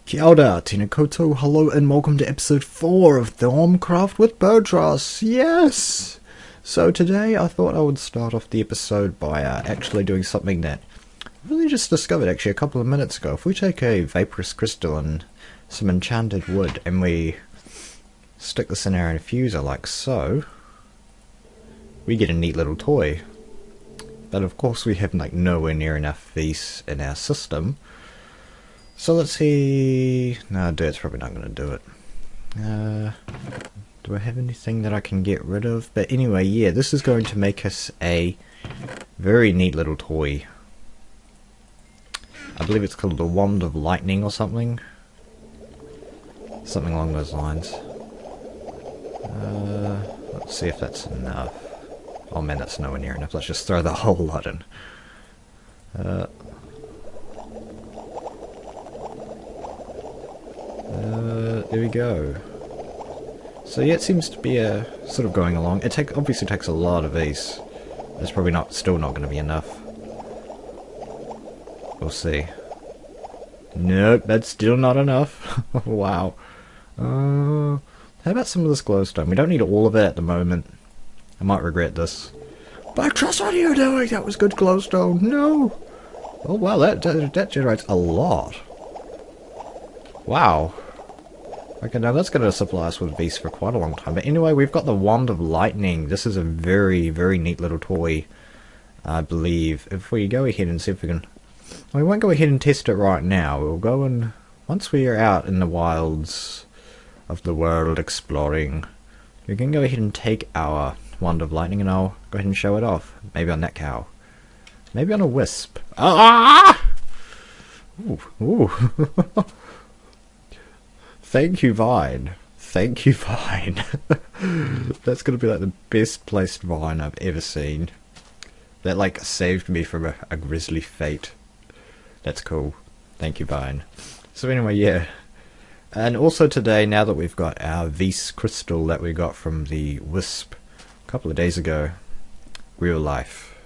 Kia ora, tēnā koutou, hello and welcome to episode 4 of ThaumCraft with Birdtross. Yes! So today I thought I would start off the episode by actually doing something that I really just discovered actually a couple of minutes ago. If we take a vaporous crystal and some enchanted wood and we stick this in our infuser like so, we get a neat little toy. But of course we have like nowhere near enough of these in our system. So let's see. No, dirt's probably not going to do it. Do I have anything that I can get rid of? But anyway, yeah, this is going to make us a very neat little toy. I believe it's called the Wand of Lightning or something. Something along those lines. Let's see if that's enough. Oh man, that's nowhere near enough. Let's just throw the whole lot in. There we go. So yeah, it seems to be sort of going along. It obviously takes a lot of these. It's probably still not going to be enough. We'll see. Nope, that's still not enough. Wow. How about some of this glowstone? We don't need all of it at the moment. I might regret this. Birdtross, what are you doing? That was good glowstone. No. Oh wow, that generates a lot. Wow. Okay, now that's going to supply us with beasts for quite a long time. But anyway, we've got the Wand of Lightning. This is a very, very neat little toy, I believe. If we go ahead and see if we can... We won't go ahead and test it right now. We'll go and... Once we are out in the wilds of the world exploring, we can go ahead and take our Wand of Lightning and I'll go ahead and show it off. Maybe on that cow. Maybe on a wisp. Ah! Ooh, ooh. Thank you, Vine. Thank you, Vine. That's going to be like the best placed vine I've ever seen. That like saved me from a grisly fate. That's cool. Thank you, Vine. So anyway, yeah. And also today, now that we've got our Vis crystal that we got from the Wisp a couple of days ago, real life,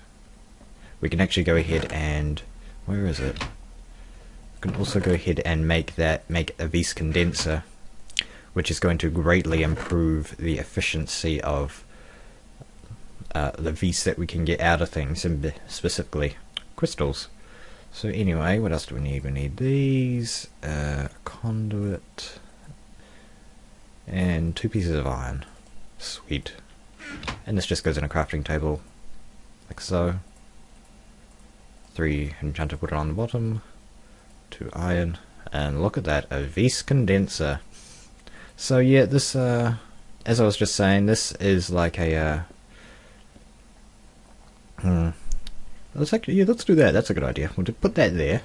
we can actually go ahead and... Where is it? We can also go ahead and make a Vis condenser, which is going to greatly improve the efficiency of the Vis that we can get out of things, and specifically crystals. So anyway, what else do we need? We need these, conduit, and 2 pieces of iron. Sweet. And this just goes in a crafting table, like so. 3 enchanted wood on the bottom. 2 iron, and look at that, a Vis condenser. So yeah, this, as I was just saying, this is like a, let's do that, that's a good idea. We'll just put that there,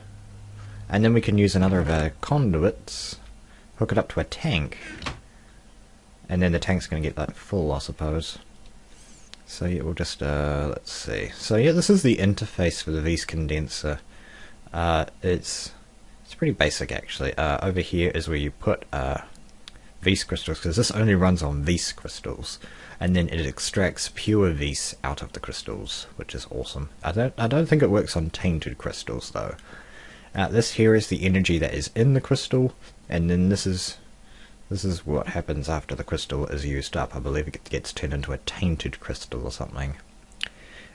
and then we can use another of our conduits, hook it up to a tank, and then the tank's going to get like full, I suppose. So yeah, we'll just, let's see. So yeah, this is the interface for the Vis condenser. It's pretty basic actually. Over here is where you put Vis crystals, because this only runs on Vis crystals, and then it extracts pure Vis out of the crystals, which is awesome. I don't think it works on tainted crystals though. This here is the energy that is in the crystal, and then this is what happens after the crystal is used up. I believe it gets turned into a tainted crystal or something.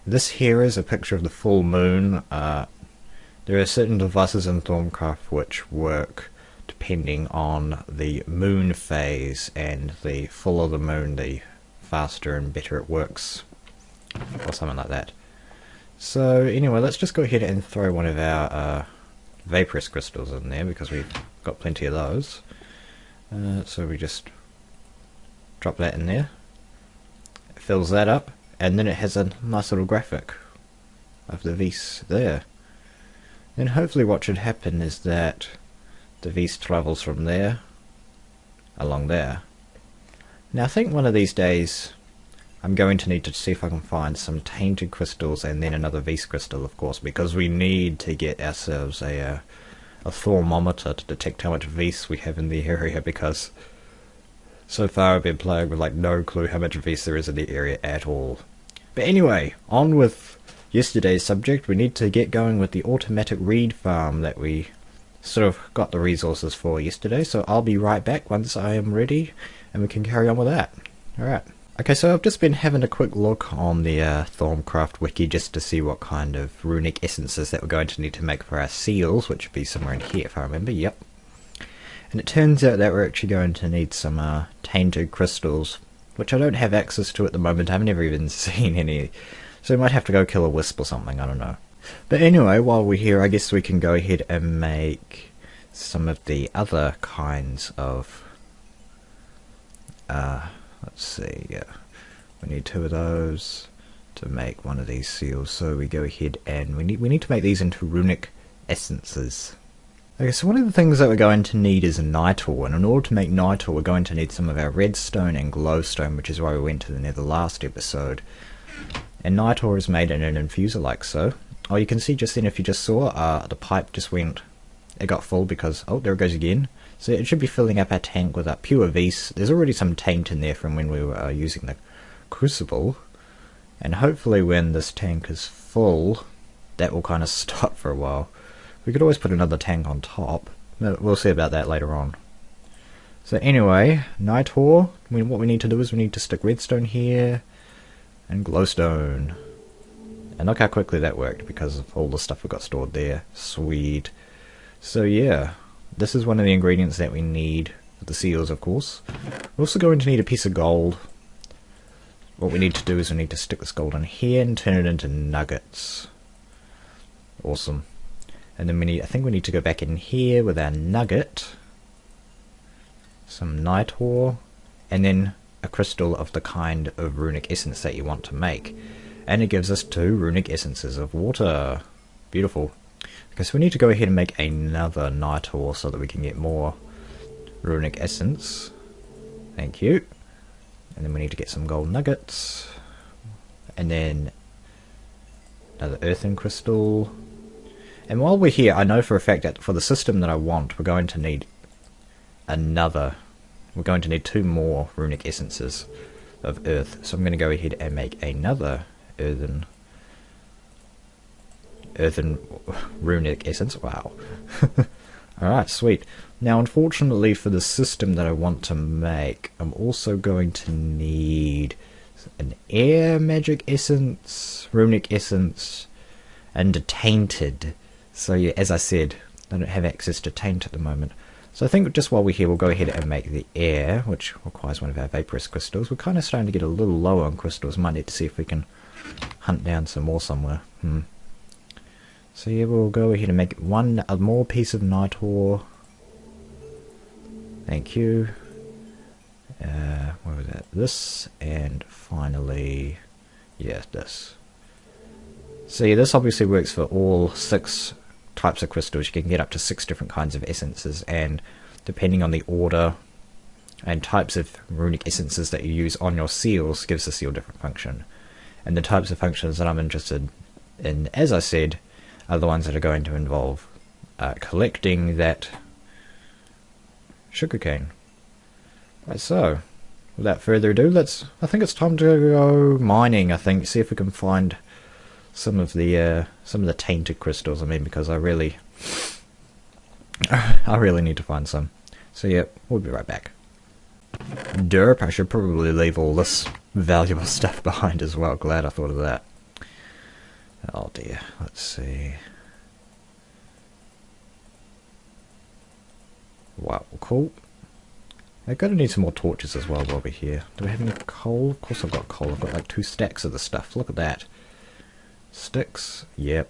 This here is a picture of the full moon. There are certain devices in ThaumCraft which work depending on the moon phase, and the fuller the moon, the faster and better it works, or something like that. So anyway, let's just go ahead and throw one of our vaporous crystals in there, because we've got plenty of those. So we just drop that in there. It fills that up, and then it has a nice little graphic of the Vis there. Then hopefully what should happen is that the Vis travels from there along there. Now I think one of these days I'm going to need to see if I can find some tainted crystals and then another Vis crystal, of course, because we need to get ourselves a thermometer to detect how much Vis we have in the area, because so far I've been playing with like no clue how much Vis there is in the area at all. But anyway, on with yesterday's subject. We need to get going with the automatic reed farm that we sort of got the resources for yesterday, so I'll be right back once I am ready and we can carry on with that. Alright. Okay, so I've just been having a quick look on the ThaumCraft wiki just to see what kind of runic essences that we're going to need to make for our seals, which would be somewhere in here if I remember, yep. And it turns out that we're actually going to need some tainted crystals, which I don't have access to at the moment. I've never even seen any, so we might have to go kill a wisp or something, I don't know. But anyway, while we're here, I guess we can go ahead and make some of the other kinds of, let's see, we need 2 of those to make one of these seals, so we go ahead and we need to make these into runic essences. Okay, so one of the things that we're going to need is a nitor, and in order to make nitor we're going to need some of our redstone and glowstone, which is why we went to the nether last episode. And nitor is made in an infuser like so. Oh, you can see just then, if you just saw, the pipe just went, it got full because, oh, there it goes again. So it should be filling up our tank with a pure vis. There's already some taint in there from when we were using the crucible. And hopefully when this tank is full, that will kind of stop for a while. We could always put another tank on top. We'll see about that later on. So anyway, nitor, what we need to do is we need to stick redstone here and glowstone. And look how quickly that worked because of all the stuff we got stored there. Sweet. So yeah, this is one of the ingredients that we need for the seals, of course. We're also going to need a piece of gold. What we need to do is we need to stick this gold in here and turn it into nuggets. Awesome. And then I think we need to go back in here with our nugget, some nitor, and then a crystal of the kind of runic essence that you want to make. And it gives us 2 runic essences of water. Beautiful. Okay, so we need to go ahead and make another nitor so that we can get more runic essence. Thank you. And then we need to get some gold nuggets. And then another earthen crystal. And while we're here, I know for a fact that for the system that I want, we're going to need 2 more runic essences of earth. So I'm going to go ahead and make another earthen runic essence. Wow. Alright, sweet. Now unfortunately for the system that I want to make, I'm also going to need an air magic essence, runic essence, and a tainted. So yeah, as I said, I don't have access to taint at the moment. So I think just while we're here, we'll go ahead and make the air, which requires one of our vaporous crystals. We're kind of starting to get a little low on crystals. Might need to see if we can hunt down some more somewhere. So yeah, we'll go ahead and make a more piece of nitor. Thank you. What was that? This, and finally, yeah, this. So yeah, this obviously works for all 6 types of crystals. You can get up to 6 different kinds of essences, and depending on the order and types of runic essences that you use on your seals gives the seal different function. And the types of functions that I'm interested in, as I said, are the ones that are going to involve collecting that sugarcane. Right, so without further ado, I think it's time to go mining. I think, see if we can find some of the tainted crystals. I mean, because I really need to find some. So yeah, we'll be right back. Derp, I should probably leave all this valuable stuff behind as well. Glad I thought of that. Oh dear, let's see. Wow, cool. I'm gonna need some more torches as well while we're here. Do we have any coal? Of course I've got coal. I've got like 2 stacks of the stuff. Look at that. Sticks, yep.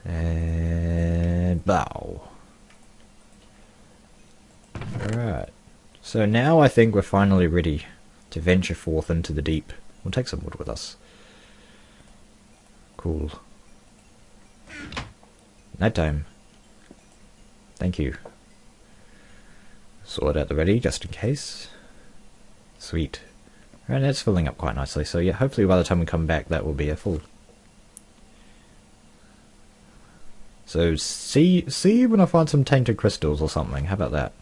And bow. Alright. So now I think we're finally ready to venture forth into the deep. We'll take some wood with us. Cool. Nighttime. Thank you. Sword at the ready, just in case. Sweet. Alright, that's filling up quite nicely, so yeah, hopefully by the time we come back that will be a full. So see when I find some tainted crystals or something, how about that?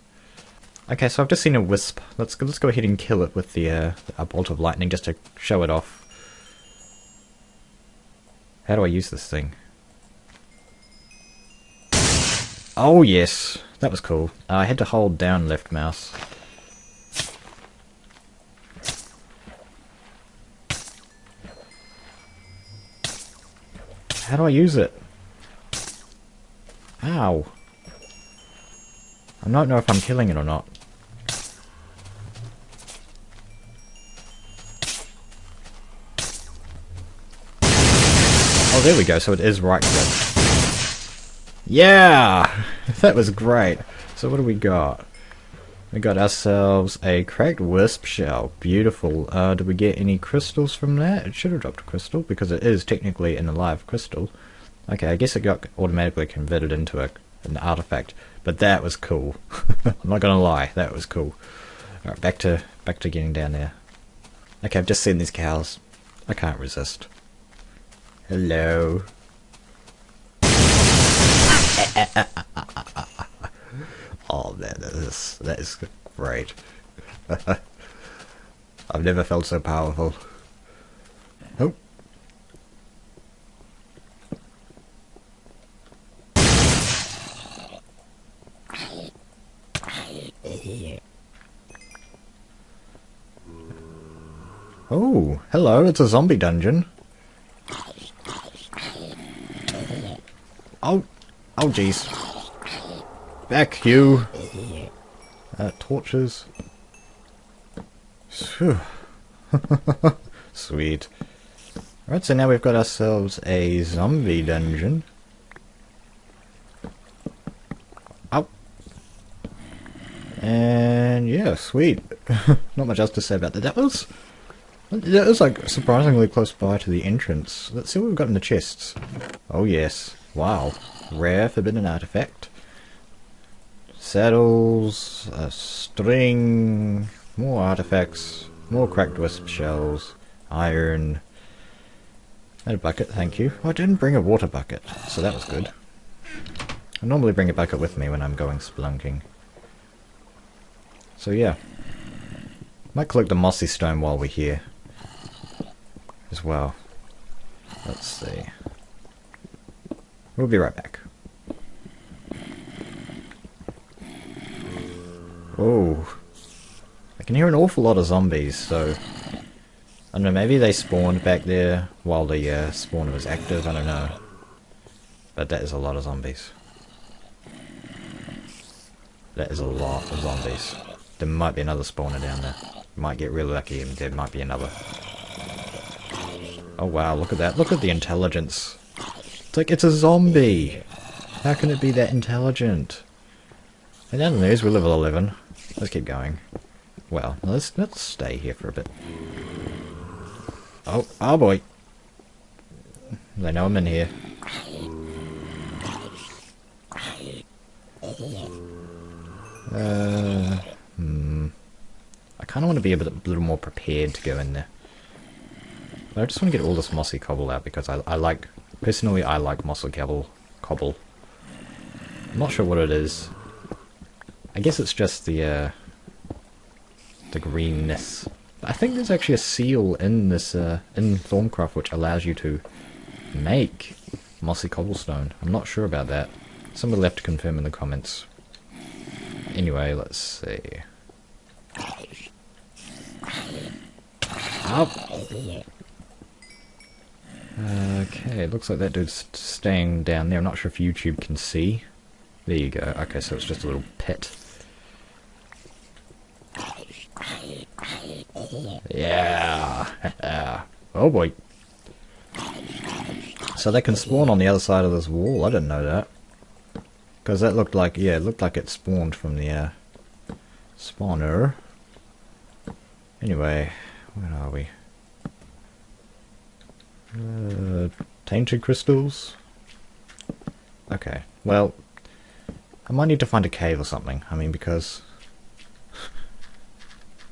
Okay, so I've just seen a wisp. Let's go ahead and kill it with a bolt of lightning just to show it off. How do I use this thing? Oh yes, that was cool. I had to hold down left mouse. How do I use it? Ow. I don't know if I'm killing it or not. Oh, there we go, so it is right click. Yeah! That was great. So what do we got? We got ourselves a cracked wisp shell. Beautiful. Did we get any crystals from that? It should have dropped a crystal, because it is technically an alive crystal. Okay, I guess it got automatically converted into an artifact. But that was cool. I'm not gonna lie, that was cool. Alright, back to getting down there. Okay, I've just seen these cows. I can't resist. Hello. Oh, that is great. I've never felt so powerful. Oh. Oh, hello, it's a zombie dungeon. Oh, oh jeez. Back, you. Torches. Phew. Sweet. Right, so now we've got ourselves a zombie dungeon. Oh. And yeah, sweet. Not much else to say about that. That was like surprisingly close by to the entrance. Let's see what we've got in the chests. Oh yes. Wow. Rare forbidden artifact. Saddles, a string, more artifacts, more cracked wisp shells, iron, and a bucket, thank you. Oh, I didn't bring a water bucket, so that was good. I normally bring a bucket with me when I'm going spelunking. So yeah. Might collect the mossy stone while we're here. As well. Let's see. We'll be right back. Oh. I can hear an awful lot of zombies, so... I don't know, maybe they spawned back there while the spawner was active, I don't know. But that is a lot of zombies. That is a lot of zombies. There might be another spawner down there. Might get really lucky and there might be another. Oh wow, look at that. Look at the intelligence. It's like, it's a zombie! How can it be that intelligent? And down the news, we're level 11. Let's keep going. Well, let's stay here for a bit. Oh boy. They know I'm in here. I kind of want to be a little more prepared to go in there. But I just want to get all this mossy cobble out because I like, personally I like mossy cobble. I'm not sure what it is. I guess it's just the greenness. I think there's actually a seal in this in ThaumCraft which allows you to make mossy cobblestone. I'm not sure about that. Somebody will have to confirm in the comments. Anyway, let's see. Up. Okay, looks like that dude's staying down there. I'm not sure if YouTube can see. There you go. Okay, so it's just a little pit. Yeah. Oh boy. So they can spawn on the other side of this wall. I didn't know that. Because that looked like, yeah, it looked like it spawned from the spawner. Anyway, where are we? Tainted crystals? Okay, well, I might need to find a cave or something. I mean, because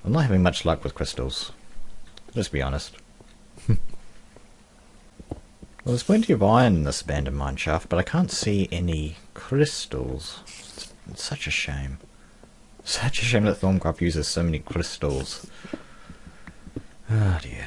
I'm not having much luck with crystals. Let's be honest. Well, there's plenty of iron in this abandoned mine shaft, but I can't see any crystals. It's such a shame. Such a shame that ThaumCraft uses so many crystals. Oh dear.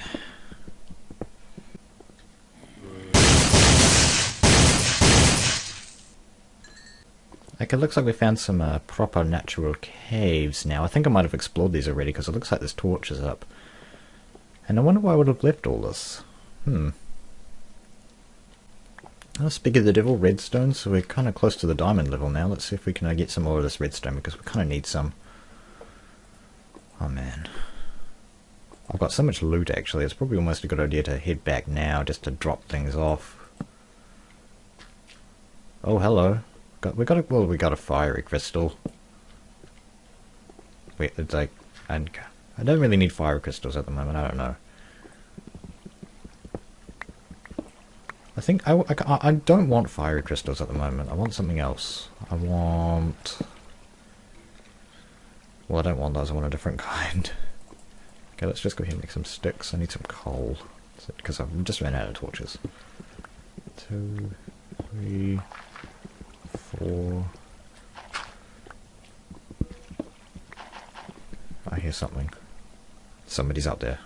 Like, it looks like we found some proper natural caves now. I think I might have explored these already, because it looks like there's torches up. And I wonder why I would have left all this. Oh, speak of the devil, redstone, so we're kind of close to the diamond level now. Let's see if we can get some more of this redstone, because we kind of need some. Oh man. I've got so much loot actually, it's probably almost a good idea to head back now, just to drop things off. Oh, hello. We got a fiery crystal. Wait, it's like, and I don't really need fiery crystals at the moment. I don't know. I think I don't want fiery crystals at the moment. I want something else. Well, I don't want those. I want a different kind. Okay, let's just go ahead and make some sticks. I need some coal because I've just ran out of torches. 2, 3, 4. I hear something. Somebody's out there.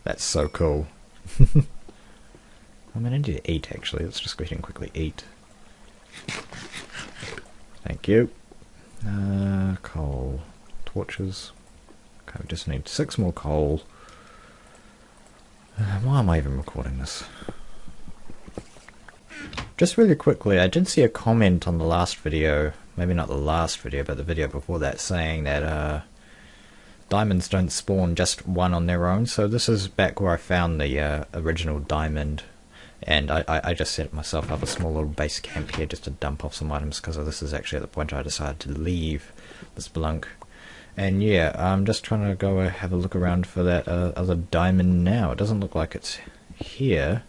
That's so cool. I'm gonna need to eat actually. Let's just go ahead and quickly eat. Thank you. Coal. Torches. Okay, we just need 6 more coal. Why am I even recording this? Just really quickly, I did see a comment on the last video, maybe not the last video, but the video before that, saying that diamonds don't spawn just one on their own. So this is back where I found the original diamond, and I just set myself up a small little base camp here just to dump off some items, because this is actually at the point I decided to leave the Spelunk. And yeah, I'm just trying to go have a look around for that other diamond now. It doesn't look like it's here.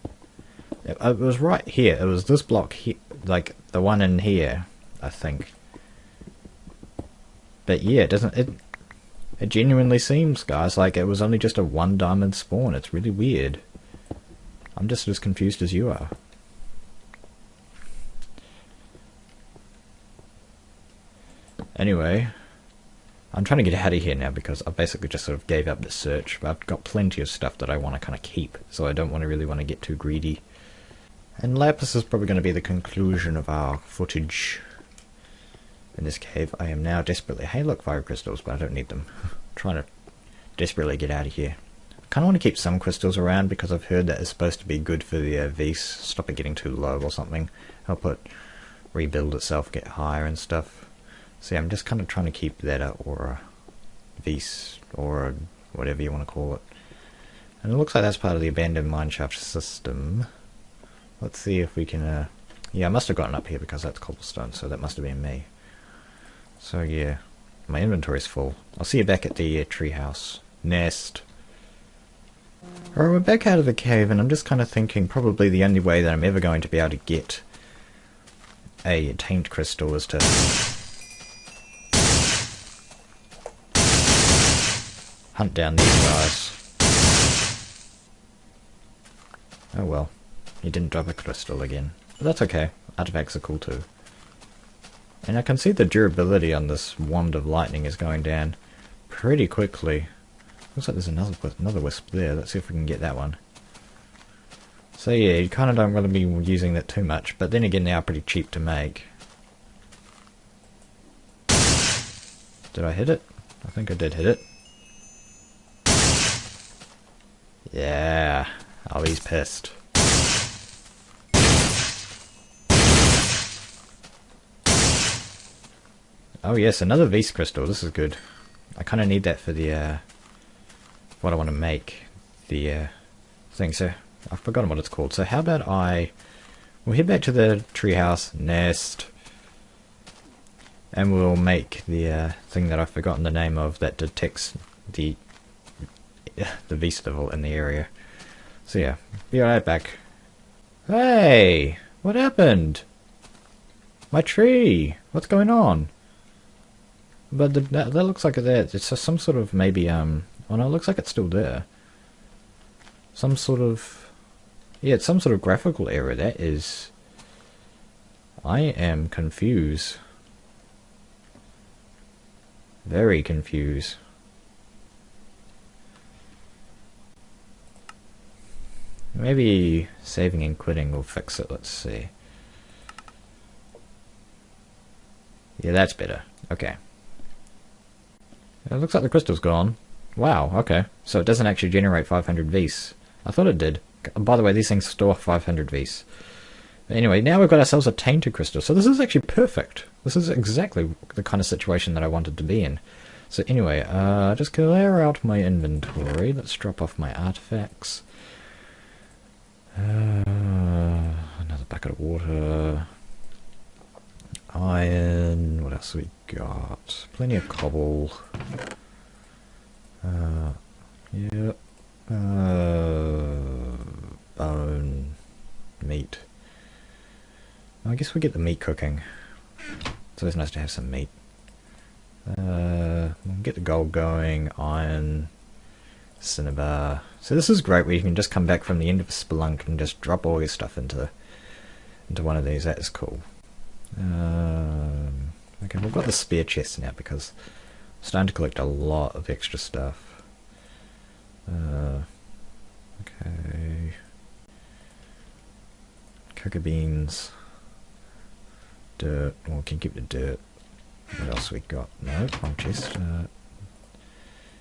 It was right here. It was this block here, like the one in here, I think. But yeah, it genuinely seems, guys, like it was only just a 1 diamond spawn. It's really weird. I'm just as confused as you are. Anyway, I'm trying to get out of here now because I basically just sort of gave up the search. But I've got plenty of stuff that I want to kind of keep, so I don't really want to get too greedy. And lapis is probably going to be the conclusion of our footage in this cave. I am now desperately... Hey, look, fire crystals, but I don't need them. Trying to desperately get out of here. I kind of want to keep some crystals around because I've heard that it's supposed to be good for the Vis, stop it getting too low or something. Help it rebuild itself, get higher and stuff. So yeah, I'm just kind of trying to keep that aura, Vis, or whatever you want to call it. And it looks like that's part of the abandoned mineshaft system. Let's see if we can... yeah, I must have gotten up here because that's cobblestone, so that must have been me. So yeah, my inventory's full. I'll see you back at the treehouse. Nest. Alright, we're back out of the cave, and I'm just kind of thinking probably the only way that I'm ever going to be able to get a tamed crystal is to... hunt down these guys. Oh well. He didn't drop a crystal again. But that's okay. Artifacts are cool too. And I can see the durability on this wand of lightning is going down pretty quickly. Looks like there's another wisp there. Let's see if we can get that one. So yeah, you kind of don't really be using that too much, but then again they are pretty cheap to make. Did I hit it? I think I did hit it. Yeah. Oh, he's pissed. Oh yes, another Vis crystal. This is good. I kind of need that for the what I want to make. The thing. So I've forgotten what it's called. So how about we'll head back to the treehouse nest, and we'll make the thing that I've forgotten the name of that detects the Vis level in the area. So yeah, be right back. Hey, what happened? My tree. What's going on? But that looks like it's some sort of maybe oh no, it looks like it's still there. Some sort of, yeah, it's some sort of graphical error. That is, I am confused. Very confused. Maybe saving and quitting will fix it. Let's see. Yeah, that's better. Okay. It looks like the crystal's gone. Wow, okay. So it doesn't actually generate 500 Vs. I thought it did. By the way, these things store 500 Vs. Anyway, now we've got ourselves a tainted crystal. So this is actually perfect. This is exactly the kind of situation that I wanted to be in. So anyway, just clear out my inventory. Let's drop off my artifacts. Another bucket of water. Iron. What else have we got? Plenty of cobble. Yep. Bone. Meat. I guess we get the meat cooking. It's always nice to have some meat. We'll get the gold going. Iron. Cinnabar. So this is great where you can just come back from the end of a spelunk and just drop all your stuff into one of these. That is cool. Okay, we've got the spare chest now because I'm starting to collect a lot of extra stuff. Okay. Cocoa beans. Dirt. Well, we can keep the dirt. What else we got? No, wrong chest.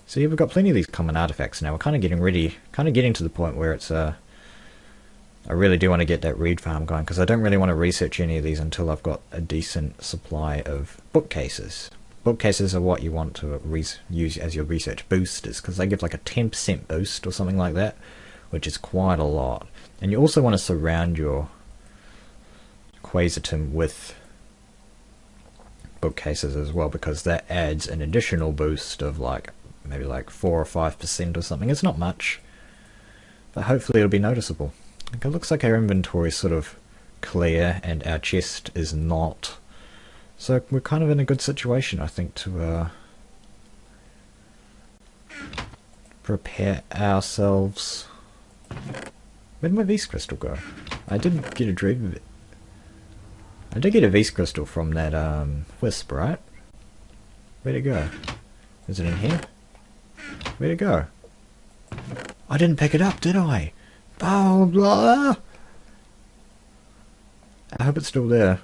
So yeah, we've got plenty of these common artifacts now. We're kind of getting ready, getting to the point where it's I really do want to get that reed farm going because I don't really want to research any of these until I've got a decent supply of bookcases. Bookcases are what you want to use as your research boosters because they give like a 10% boost or something like that, which is quite a lot. And you also want to surround your quasitum with bookcases as well because that adds an additional boost of like maybe like 4 or 5% or something. It's not much, but hopefully it'll be noticeable. Okay, it looks like our inventory is sort of clear and our chest is not. So we're kind of in a good situation, I think, to prepare ourselves. Where did my Vs crystal go? I did get a dream of it. I did get a Vs crystal from that wisp, right? Where'd it go? Is it in here? Where'd it go? I didn't pick it up, did I? Oh, blah. I hope it's still there.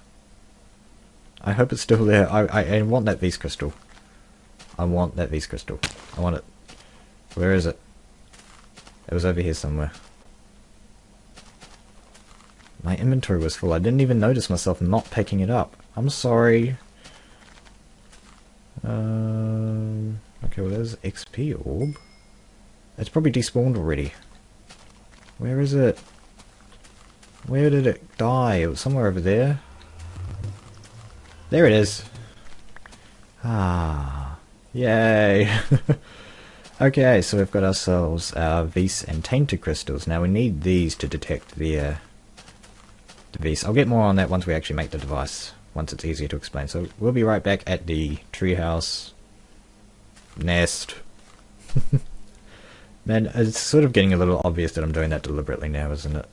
I hope it's still there. I want that Vs crystal. I want that Vs crystal. I want it. Where is it? It was over here somewhere. My inventory was full. I didn't even notice myself not picking it up. I'm sorry. Okay, well there's XP orb. It's probably despawned already. Where is it? Where did it die? It was somewhere over there. There it is. Ah. Yay. Okay, so we've got ourselves our Vs and tainted crystals. Now we need these to detect the Vs. I'll get more on that once we actually make the device, once it's easier to explain. So we'll be right back at the treehouse nest. Man, it's sort of getting a little obvious that I'm doing that deliberately now, isn't it?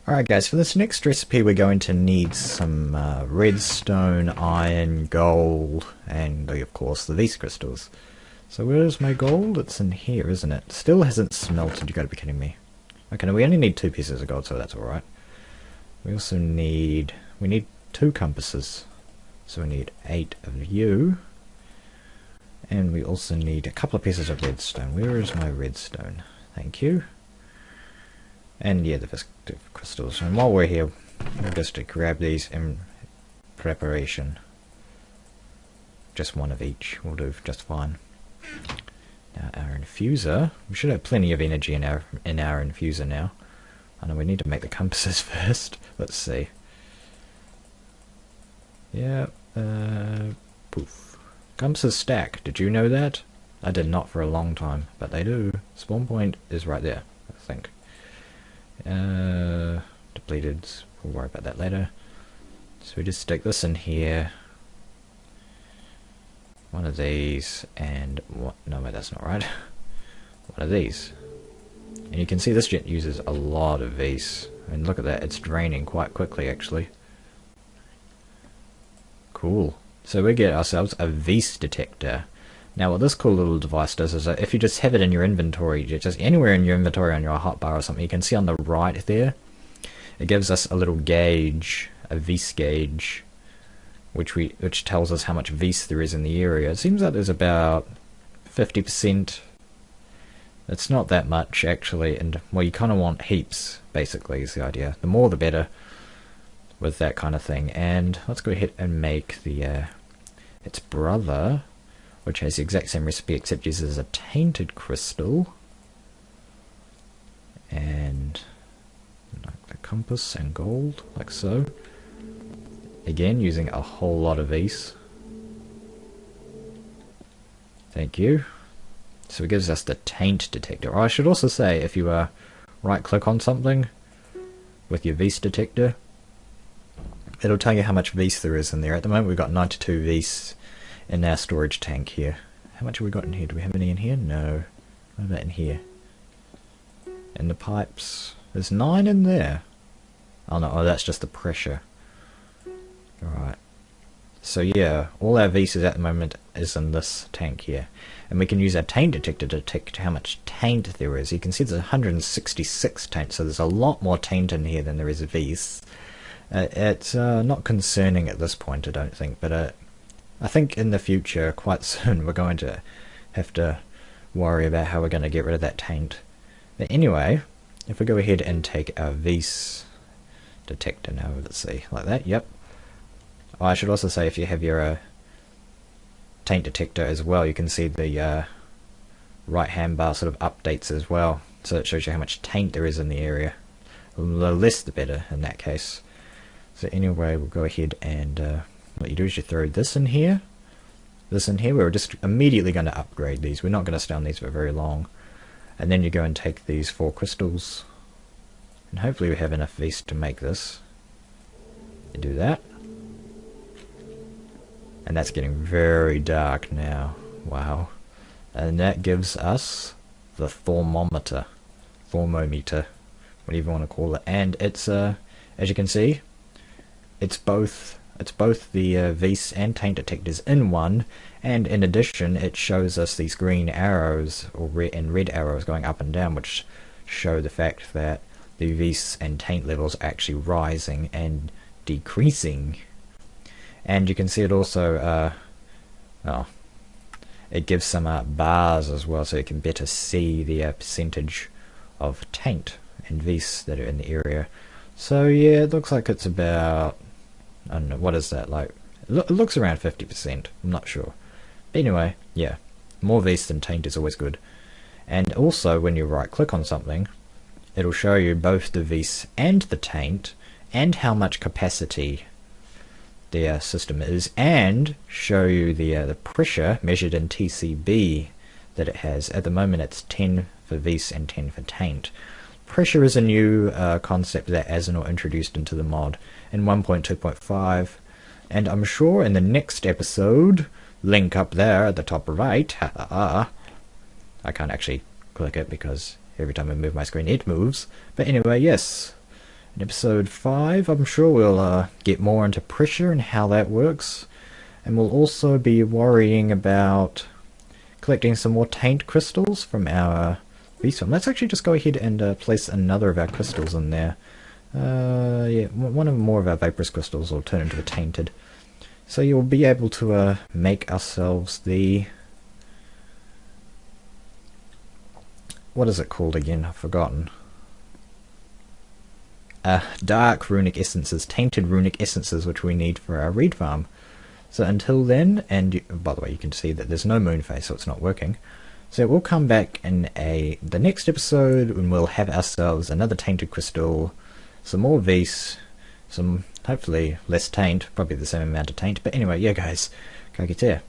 Alright guys, for this next recipe we're going to need some redstone, iron, gold, and of course the Vs crystals. So where's my gold? It's in here, isn't it? Still hasn't smelted, you gotta be kidding me. Okay, now we only need 2 pieces of gold, so that's alright. We also need 2 compasses. So we need 8 of you. And we also need a couple of pieces of redstone. Where is my redstone? Thank you. And yeah, the crystals. And while we're here, we'll just grab these in preparation. Just 1 of each will do just fine. Now our infuser, we should have plenty of energy in our infuser now. I know we need to make the compasses first. Let's see. Yeah, poof. Compasses stack. Did you know that? I did not for a long time, but they do. Spawn point is right there, I think. Depleted. We'll worry about that later. So we just stick this in here. 1 of these and what? No, wait, that's not right. 1 of these. And you can see this jet uses a lot of Vs. I mean, look at that. It's draining quite quickly, actually. Cool. So we get ourselves a Vs detector. Now what this cool little device does is that if you just have it in your inventory, just anywhere in your inventory on your hotbar or something, you can see on the right there, it gives us a little gauge, a Vis gauge, which tells us how much Vis there is in the area. It seems like there's about 50%. It's not that much actually, and well, you kind of want heaps, basically, is the idea. The more the better with that kind of thing. And let's go ahead and make the its brother, which has the exact same recipe except uses a tainted crystal. And like the compass and gold, like so. Again, using a whole lot of Vis. Thank you. So it gives us the taint detector. Or I should also say, if you right click on something with your Vis detector, it'll tell you how much Vis there is in there. At the moment we've got 92 Vis in our storage tank here. How much have we got in here? Do we have any in here? No. What about in here? In the pipes? There's 9 in there. Oh no, that's just the pressure. Alright. So yeah, all our Vis at the moment is in this tank here. And we can use our taint detector to detect how much taint there is. You can see there's 166 taint, so there's a lot more taint in here than there is Vis. It's not concerning at this point, I don't think, but I think in the future, quite soon, we're going to have to worry about how we're going to get rid of that taint. But anyway, if we go ahead and take our Vis detector now, let's see, like that, yep. Oh, I should also say, if you have your taint detector as well, you can see the right hand bar sort of updates as well, so it shows you how much taint there is in the area. The less the better in that case. So anyway, we'll go ahead and what you do is you throw this in here, we're just immediately going to upgrade these. We're not going to stay on these for very long. And then you go and take these 4 crystals, and hopefully we have enough Vis to make this. You do that. And that's getting very dark now. Wow. And that gives us the thermometer. Thaumometer. Whatever you want to call it. And it's, as you can see, it's both the Vis and taint detectors in one. And in addition, it shows us these green arrows, or red arrows going up and down, which show the fact that the Vis and taint levels are actually rising and decreasing. And you can see it also, it gives some bars as well, so you can better see the percentage of taint and Vis that are in the area. So yeah, it looks like it's about, I don't know, what is that, like, it looks around 50%, I'm not sure. But anyway, yeah, more Vis than taint is always good. And also, when you right click on something, it'll show you both the Vis and the taint, and how much capacity the system is, and show you the pressure measured in TCB that it has. At the moment it's 10 for Vis and 10 for taint. Pressure is a new concept that Azanor introduced into the mod in 1.2.5, and I'm sure in the next episode, link up there at the top right, I can't actually click it because every time I move my screen it moves, but anyway, yes, in episode 5 I'm sure we'll get more into pressure and how that works, and we'll also be worrying about collecting some more taint crystals from our Vis. Let's actually just go ahead and place another of our crystals in there. Yeah, one of more of our vaporous crystals will turn into a tainted. So you'll be able to make ourselves the... what is it called again? I've forgotten. Dark runic essences, tainted runic essences, which we need for our reed farm. So until then, and by the way, you can see that there's no moon phase, so it's not working. So we'll come back in the next episode, and we'll have ourselves another tainted crystal, some more Vis, some hopefully less taint, probably the same amount of taint. But anyway, yeah guys, go get there.